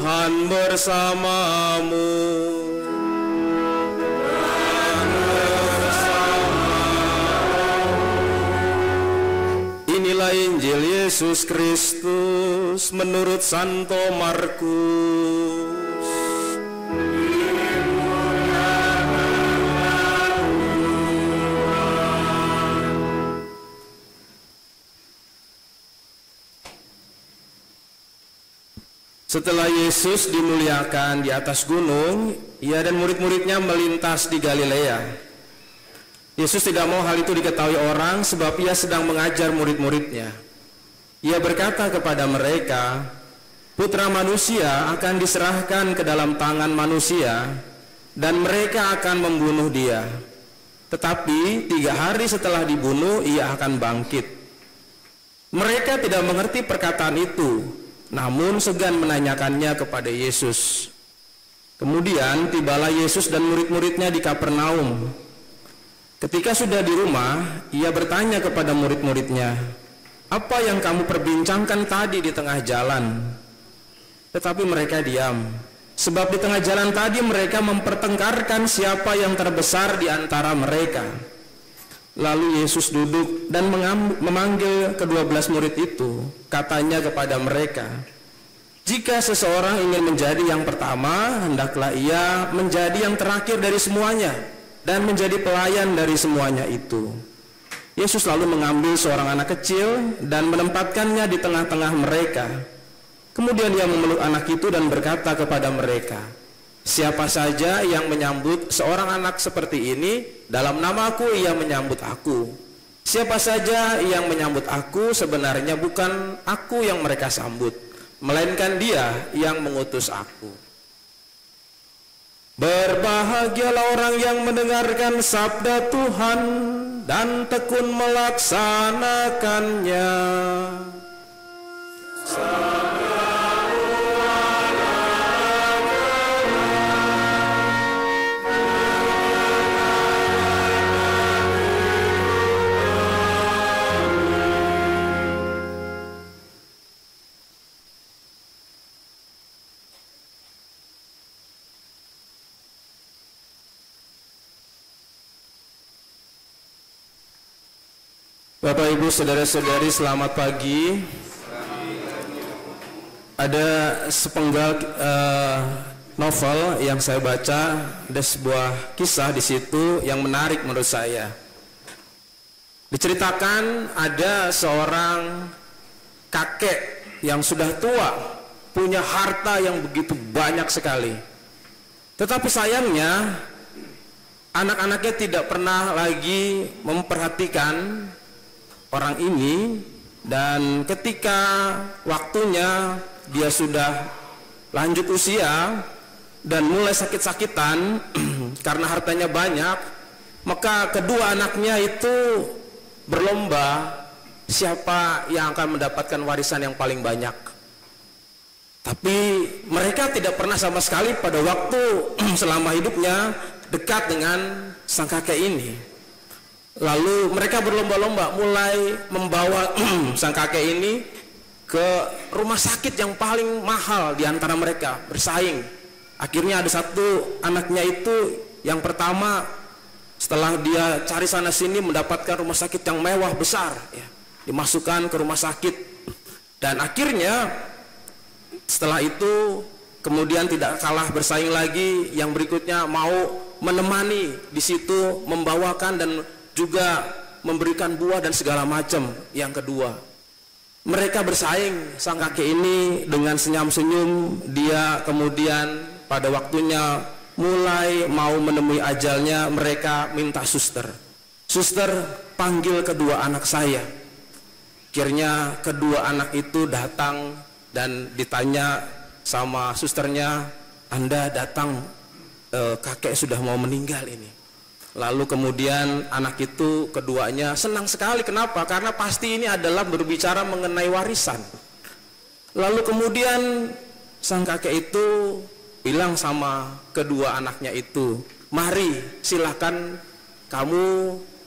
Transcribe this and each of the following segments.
Tuhan bersamamu. Inilah Injil Yesus Kristus menurut Santo Markus. Setelah Yesus dimuliakan di atas gunung, ia dan murid-muridnya melintas di Galilea. Yesus tidak mau hal itu diketahui orang sebab ia sedang mengajar murid-muridnya. Ia berkata kepada mereka, Putra Manusia akan diserahkan ke dalam tangan manusia dan mereka akan membunuh dia. Tetapi 3 hari setelah dibunuh ia akan bangkit. Mereka tidak mengerti perkataan itu, namun segan menanyakannya kepada Yesus. Kemudian tibalah Yesus dan murid-muridnya di Kapernaum. Ketika sudah di rumah, ia bertanya kepada murid-muridnya, "Apa yang kamu perbincangkan tadi di tengah jalan?" Tetapi mereka diam, sebab di tengah jalan tadi mereka mempertengkarkan siapa yang terbesar di antara mereka. Lalu Yesus duduk dan memanggil ke-12 murid itu. Katanya kepada mereka, "Jika seseorang ingin menjadi yang pertama, hendaklah ia menjadi yang terakhir dari semuanya dan menjadi pelayan dari semuanya itu." Yesus lalu mengambil seorang anak kecil dan menempatkannya di tengah-tengah mereka. Kemudian ia memeluk anak itu dan berkata kepada mereka, "Siapa saja yang menyambut seorang anak seperti ini, dalam namaku ia menyambut aku. Siapa saja yang menyambut aku, sebenarnya bukan aku yang mereka sambut, melainkan dia yang mengutus aku." Berbahagialah orang yang mendengarkan sabda Tuhan dan tekun melaksanakannya. Bapak, Ibu, saudara-saudari, selamat pagi. Ada sepenggal novel yang saya baca, ada sebuah kisah di situ yang menarik menurut saya. Diceritakan ada seorang kakek yang sudah tua, punya harta yang begitu banyak sekali. Tetapi sayangnya anak-anaknya tidak pernah lagi memperhatikan orang ini, dan ketika waktunya dia sudah lanjut usia dan mulai sakit-sakitan karena hartanya banyak, maka kedua anaknya itu berlomba siapa yang akan mendapatkan warisan yang paling banyak. Tapi mereka tidak pernah sama sekali pada waktu selama hidupnya dekat dengan sang kakek ini. Lalu mereka berlomba-lomba mulai membawa sang kakek ini ke rumah sakit yang paling mahal di antara mereka, bersaing. Akhirnya ada satu anaknya itu yang pertama, setelah dia cari sana sini mendapatkan rumah sakit yang mewah besar, ya, dimasukkan ke rumah sakit. Dan akhirnya setelah itu kemudian tidak kalah bersaing lagi, yang berikutnya mau menemani di situ, membawakan dan juga memberikan buah dan segala macam. Yang kedua, mereka bersaing. Sang kakek ini dengan senyum-senyum, dia kemudian pada waktunya mulai mau menemui ajalnya, mereka minta suster, "Suster, panggil kedua anak saya." Akhirnya kedua anak itu datang dan ditanya sama susternya, "Anda datang, kakek sudah mau meninggal ini." Lalu kemudian anak itu keduanya senang sekali. Kenapa? Karena pasti ini adalah berbicara mengenai warisan. Lalu kemudian sang kakek itu bilang sama kedua anaknya itu, "Mari, silahkan kamu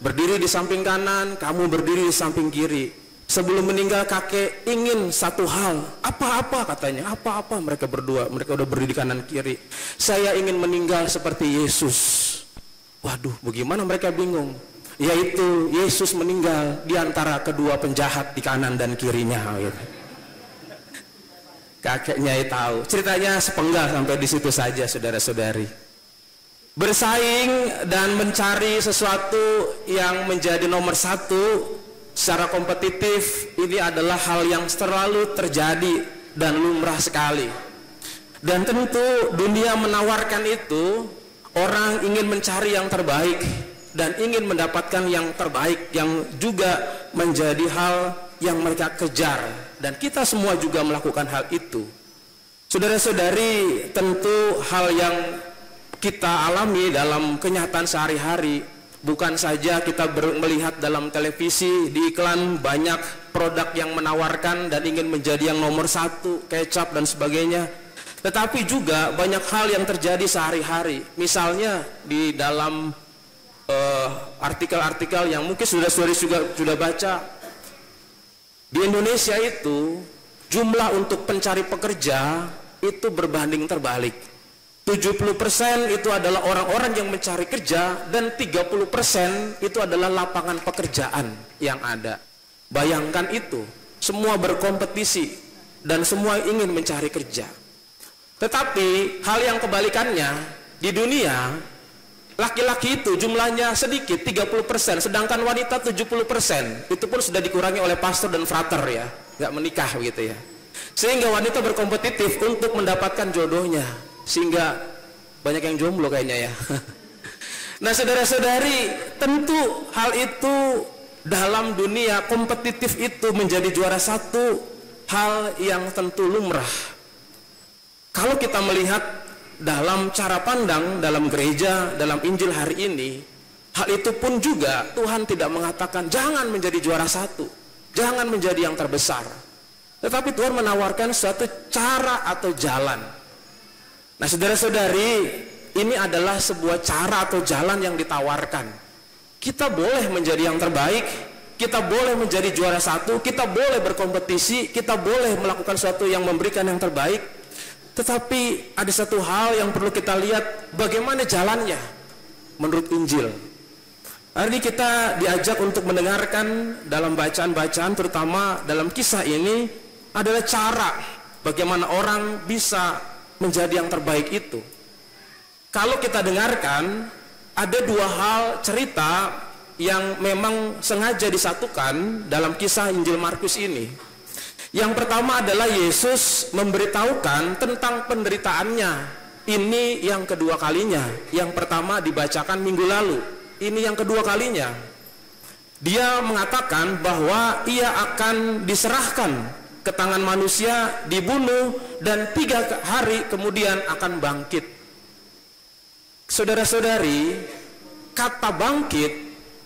berdiri di samping kanan, kamu berdiri di samping kiri." Sebelum meninggal kakek ingin satu hal. Apa-apa katanya, apa-apa mereka berdua. Mereka udah berdiri kanan kiri. Saya ingin meninggal seperti Yesus. Waduh, bagaimana mereka bingung. Yaitu Yesus meninggal di antara kedua penjahat di kanan dan kirinya. Gitu. Kakeknya tahu. Ceritanya sepenggal sampai di situ saja, saudara-saudari. Bersaing dan mencari sesuatu yang menjadi nomor satu secara kompetitif, ini adalah hal yang selalu terjadi dan lumrah sekali. Dan tentu dunia menawarkan itu. Orang ingin mencari yang terbaik dan ingin mendapatkan yang terbaik, yang juga menjadi hal yang mereka kejar. Dan kita semua juga melakukan hal itu. Saudara-saudari, tentu hal yang kita alami dalam kenyataan sehari-hari. Bukan saja kita melihat dalam televisi, di iklan banyak produk yang menawarkan dan ingin menjadi yang nomor satu, kecap dan sebagainya. Tetapi juga banyak hal yang terjadi sehari-hari. Misalnya di dalam artikel-artikel yang mungkin sudah baca. Di Indonesia itu jumlah untuk pencari pekerja itu berbanding terbalik. 70% itu adalah orang-orang yang mencari kerja dan 30% itu adalah lapangan pekerjaan yang ada. Bayangkan itu, semua berkompetisi dan semua ingin mencari kerja. Tetapi hal yang kebalikannya, di dunia laki-laki itu jumlahnya sedikit, 30%, sedangkan wanita 70%. Itu pun sudah dikurangi oleh pastor dan frater ya, nggak menikah begitu ya. Sehingga wanita berkompetitif untuk mendapatkan jodohnya, sehingga banyak yang jomblo kayaknya ya. Nah saudara-saudari, tentu hal itu dalam dunia kompetitif itu menjadi juara satu, hal yang tentu lumrah. Kalau kita melihat dalam cara pandang dalam gereja, dalam Injil hari ini, hal itu pun juga Tuhan tidak mengatakan jangan menjadi juara satu, jangan menjadi yang terbesar. Tetapi Tuhan menawarkan suatu cara atau jalan. Nah saudara-saudari, ini adalah sebuah cara atau jalan yang ditawarkan. Kita boleh menjadi yang terbaik, kita boleh menjadi juara satu, kita boleh berkompetisi, kita boleh melakukan sesuatu yang memberikan yang terbaik. Tetapi ada satu hal yang perlu kita lihat, bagaimana jalannya menurut Injil. Hari ini kita diajak untuk mendengarkan dalam bacaan-bacaan, terutama dalam kisah ini, adalah cara bagaimana orang bisa menjadi yang terbaik itu. Kalau kita dengarkan, ada dua hal cerita yang memang sengaja disatukan dalam kisah Injil Markus ini. Yang pertama adalah Yesus memberitahukan tentang penderitaannya. Ini yang kedua kalinya. Yang pertama dibacakan minggu lalu. Ini yang kedua kalinya. Dia mengatakan bahwa ia akan diserahkan ke tangan manusia, dibunuh, dan 3 hari kemudian akan bangkit. Saudara-saudari, kata bangkit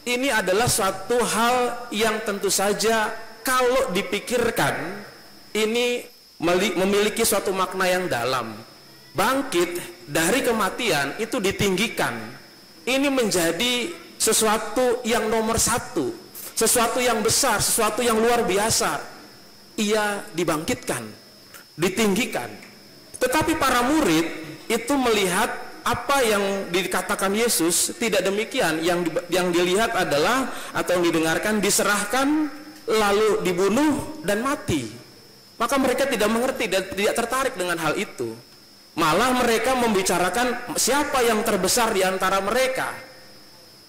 ini adalah suatu hal yang tentu saja kalau dipikirkan ini memiliki suatu makna yang dalam. Bangkit dari kematian itu ditinggikan. Ini menjadi sesuatu yang nomor satu, sesuatu yang besar, sesuatu yang luar biasa. Ia dibangkitkan, ditinggikan. Tetapi para murid itu melihat apa yang dikatakan Yesus tidak demikian. Yang dilihat adalah atau yang didengarkan diserahkan, lalu dibunuh dan mati. Maka mereka tidak mengerti dan tidak tertarik dengan hal itu. Malah mereka membicarakan siapa yang terbesar di antara mereka.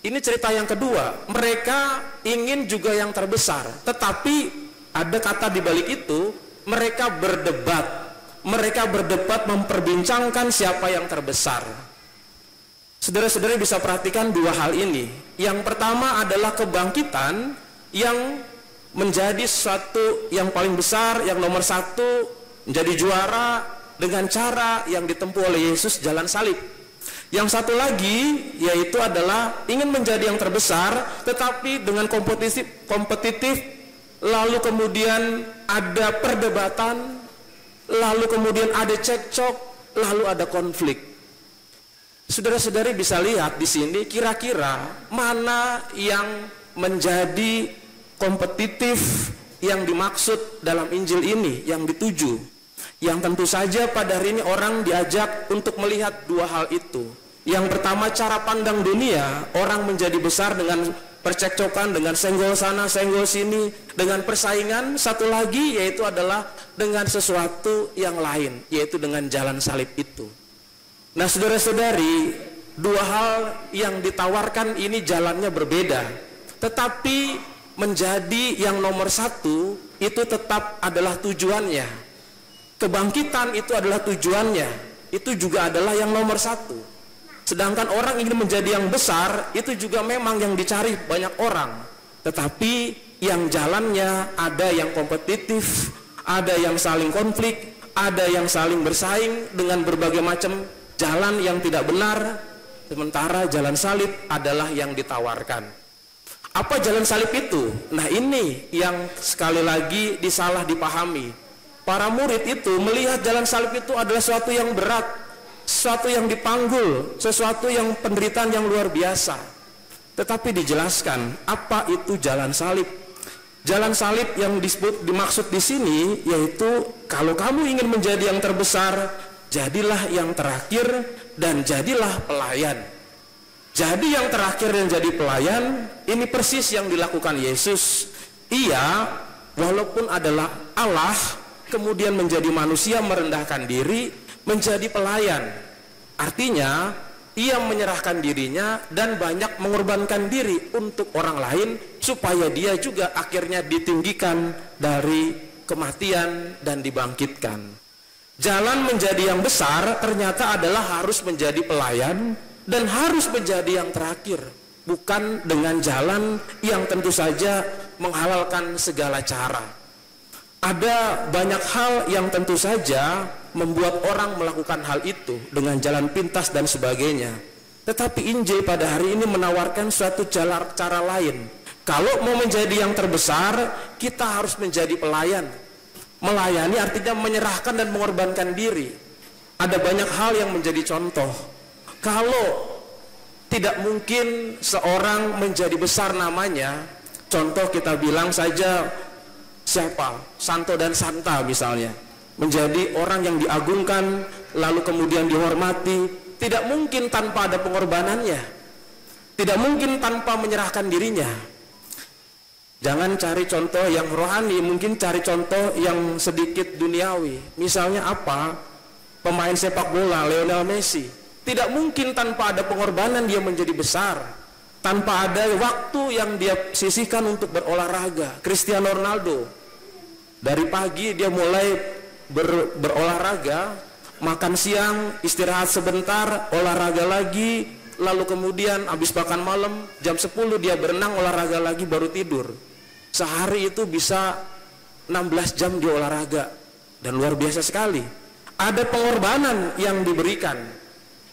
Ini cerita yang kedua. Mereka ingin juga yang terbesar, tetapi ada kata di balik itu, mereka berdebat. Mereka berdebat memperbincangkan siapa yang terbesar. Saudara-saudara bisa perhatikan dua hal ini. Yang pertama adalah kebangkitan yang menjadi sesuatu yang paling besar, yang nomor satu, menjadi juara dengan cara yang ditempuh oleh Yesus, jalan salib. Yang satu lagi yaitu adalah ingin menjadi yang terbesar, tetapi dengan kompetitif, lalu kemudian ada perdebatan, lalu kemudian ada cekcok, lalu ada konflik. Saudara-saudari bisa lihat di sini kira-kira mana yang menjadi kompetitif, yang dimaksud dalam Injil ini, yang dituju, yang tentu saja pada hari ini orang diajak untuk melihat dua hal itu. Yang pertama, cara pandang dunia, orang menjadi besar dengan percekcokan, dengan senggol sana, senggol sini, dengan persaingan. Satu lagi yaitu adalah dengan sesuatu yang lain, yaitu dengan jalan salib itu. Nah, saudara-saudari, dua hal yang ditawarkan ini jalannya berbeda, tetapi menjadi yang nomor satu itu tetap adalah tujuannya. Kebangkitan itu adalah tujuannya, itu juga adalah yang nomor satu. Sedangkan orang ingin menjadi yang besar, itu juga memang yang dicari banyak orang. Tetapi yang jalannya ada yang kompetitif, ada yang saling konflik, ada yang saling bersaing dengan berbagai macam jalan yang tidak benar. Sementara jalan salib adalah yang ditawarkan. Apa jalan salib itu? Nah, ini yang sekali lagi disalah dipahami. Para murid itu melihat jalan salib itu adalah sesuatu yang berat, sesuatu yang dipanggul, sesuatu yang penderitaan yang luar biasa. Tetapi dijelaskan apa itu jalan salib. Jalan salib yang dimaksud di sini yaitu kalau kamu ingin menjadi yang terbesar, jadilah yang terakhir dan jadilah pelayan. Jadi yang terakhir dan jadi pelayan, ini persis yang dilakukan Yesus. Ia walaupun adalah Allah, kemudian menjadi manusia, merendahkan diri, menjadi pelayan. Artinya ia menyerahkan dirinya dan banyak mengorbankan diri untuk orang lain supaya dia juga akhirnya ditinggikan dari kematian dan dibangkitkan. Jalan menjadi yang besar ternyata adalah harus menjadi pelayan dan harus menjadi yang terakhir, bukan dengan jalan yang tentu saja menghalalkan segala cara. Ada banyak hal yang tentu saja membuat orang melakukan hal itu dengan jalan pintas dan sebagainya. Tetapi Injil pada hari ini menawarkan suatu cara lain. Kalau mau menjadi yang terbesar, kita harus menjadi pelayan. Melayani artinya menyerahkan dan mengorbankan diri. Ada banyak hal yang menjadi contoh. Kalau tidak mungkin seorang menjadi besar namanya, contoh kita bilang saja siapa? Santo dan Santa misalnya. Menjadi orang yang diagungkan, lalu kemudian dihormati, tidak mungkin tanpa ada pengorbanannya. Tidak mungkin tanpa menyerahkan dirinya. Jangan cari contoh yang rohani, mungkin cari contoh yang sedikit duniawi. Misalnya apa? Pemain sepak bola Lionel Messi. Tidak mungkin tanpa ada pengorbanan dia menjadi besar. Tanpa ada waktu yang dia sisihkan untuk berolahraga. Cristiano Ronaldo, dari pagi dia mulai berolahraga, makan siang, istirahat sebentar, olahraga lagi, lalu kemudian habis makan malam, jam 10 dia berenang, olahraga lagi, baru tidur. Sehari itu bisa 16 jam dia olahraga, dan luar biasa sekali. Ada pengorbanan yang diberikan.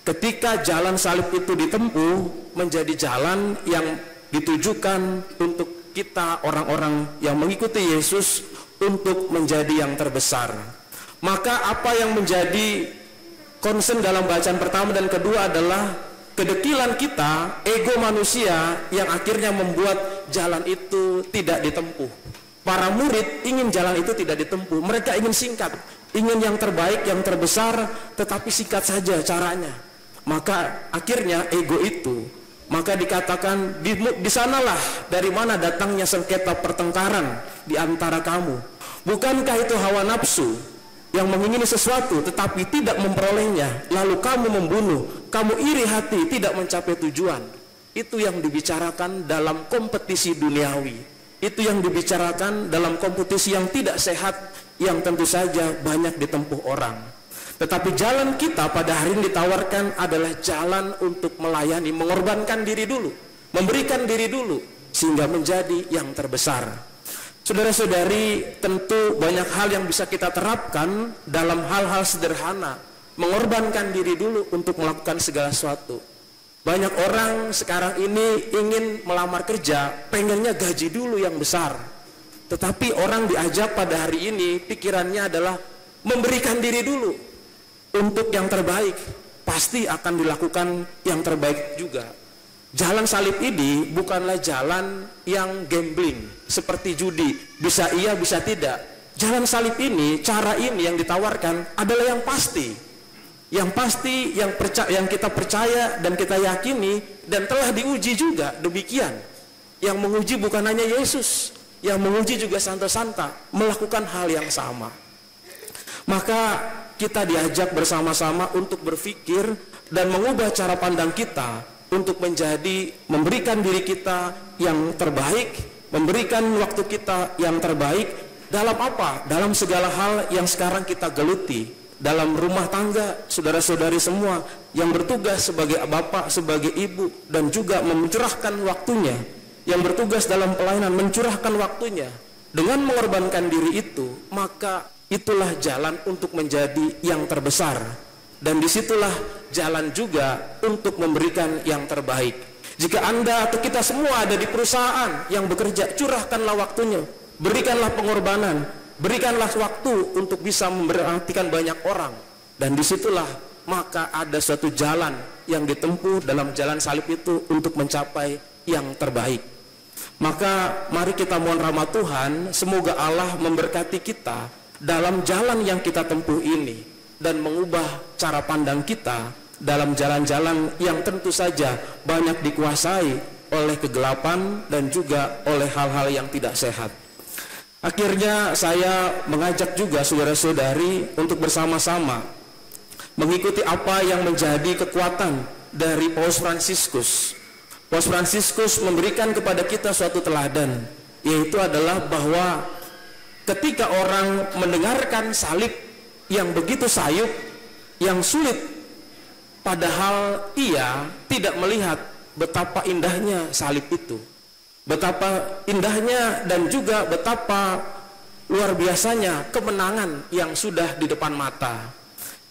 Ketika jalan salib itu ditempuh, menjadi jalan yang ditujukan untuk kita orang-orang yang mengikuti Yesus untuk menjadi yang terbesar. Maka apa yang menjadi concern dalam bacaan pertama dan kedua adalah kedekilan kita, ego manusia yang akhirnya membuat jalan itu tidak ditempuh. Para murid ingin jalan itu tidak ditempuh, mereka ingin singkat, ingin yang terbaik, yang terbesar, tetapi singkat saja caranya. Maka akhirnya ego itu, maka dikatakan di sanalah dari mana datangnya sengketa pertengkaran di antara kamu. Bukankah itu hawa nafsu yang mengingini sesuatu tetapi tidak memperolehnya, lalu kamu membunuh, kamu iri hati, tidak mencapai tujuan. Itu yang dibicarakan dalam kompetisi duniawi. Itu yang dibicarakan dalam kompetisi yang tidak sehat, yang tentu saja banyak ditempuh orang. Tetapi jalan kita pada hari ini ditawarkan adalah jalan untuk melayani, mengorbankan diri dulu, memberikan diri dulu, sehingga menjadi yang terbesar. Saudara-saudari, tentu banyak hal yang bisa kita terapkan dalam hal-hal sederhana, mengorbankan diri dulu untuk melakukan segala sesuatu. Banyak orang sekarang ini ingin melamar kerja, pengennya gaji dulu yang besar. Tetapi orang diajak pada hari ini, pikirannya adalah memberikan diri dulu. Untuk yang terbaik, pasti akan dilakukan yang terbaik juga. Jalan salib ini bukanlah jalan yang gambling seperti judi, bisa iya bisa tidak. Jalan salib ini, cara ini yang ditawarkan adalah yang pasti, yang kita percaya dan kita yakini dan telah diuji juga demikian. Yang menguji bukan hanya Yesus, yang menguji juga Santa-Santa melakukan hal yang sama. Maka kita diajak bersama-sama untuk berpikir dan mengubah cara pandang kita untuk memberikan diri kita yang terbaik, memberikan waktu kita yang terbaik dalam apa? Dalam segala hal yang sekarang kita geluti, dalam rumah tangga, saudara-saudari semua yang bertugas sebagai bapak, sebagai ibu, dan juga mencurahkan waktunya, yang bertugas dalam pelayanan mencurahkan waktunya dengan mengorbankan diri itu, maka itulah jalan untuk menjadi yang terbesar. Dan disitulah jalan juga untuk memberikan yang terbaik. Jika Anda atau kita semua ada di perusahaan yang bekerja, curahkanlah waktunya, berikanlah pengorbanan, berikanlah waktu untuk bisa memperhatikan banyak orang. Dan disitulah maka ada suatu jalan yang ditempuh dalam jalan salib itu untuk mencapai yang terbaik. Maka mari kita mohon rahmat Tuhan, semoga Allah memberkati kita dalam jalan yang kita tempuh ini dan mengubah cara pandang kita dalam jalan-jalan yang tentu saja banyak dikuasai oleh kegelapan dan juga oleh hal-hal yang tidak sehat. Akhirnya saya mengajak juga saudara-saudari untuk bersama-sama mengikuti apa yang menjadi kekuatan dari Paus Fransiskus. Paus Fransiskus memberikan kepada kita suatu teladan, yaitu adalah bahwa ketika orang mendengarkan salib yang begitu sayup, yang sulit, padahal ia tidak melihat betapa indahnya salib itu, betapa indahnya dan juga betapa luar biasanya kemenangan yang sudah di depan mata.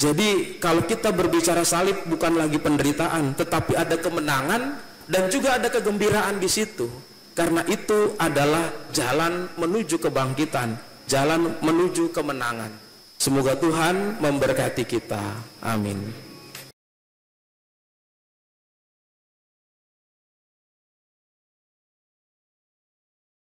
Jadi kalau kita berbicara salib bukan lagi penderitaan, tetapi ada kemenangan dan juga ada kegembiraan di situ. Karena itu adalah jalan menuju kebangkitan, jalan menuju kemenangan. Semoga Tuhan memberkati kita. Amin.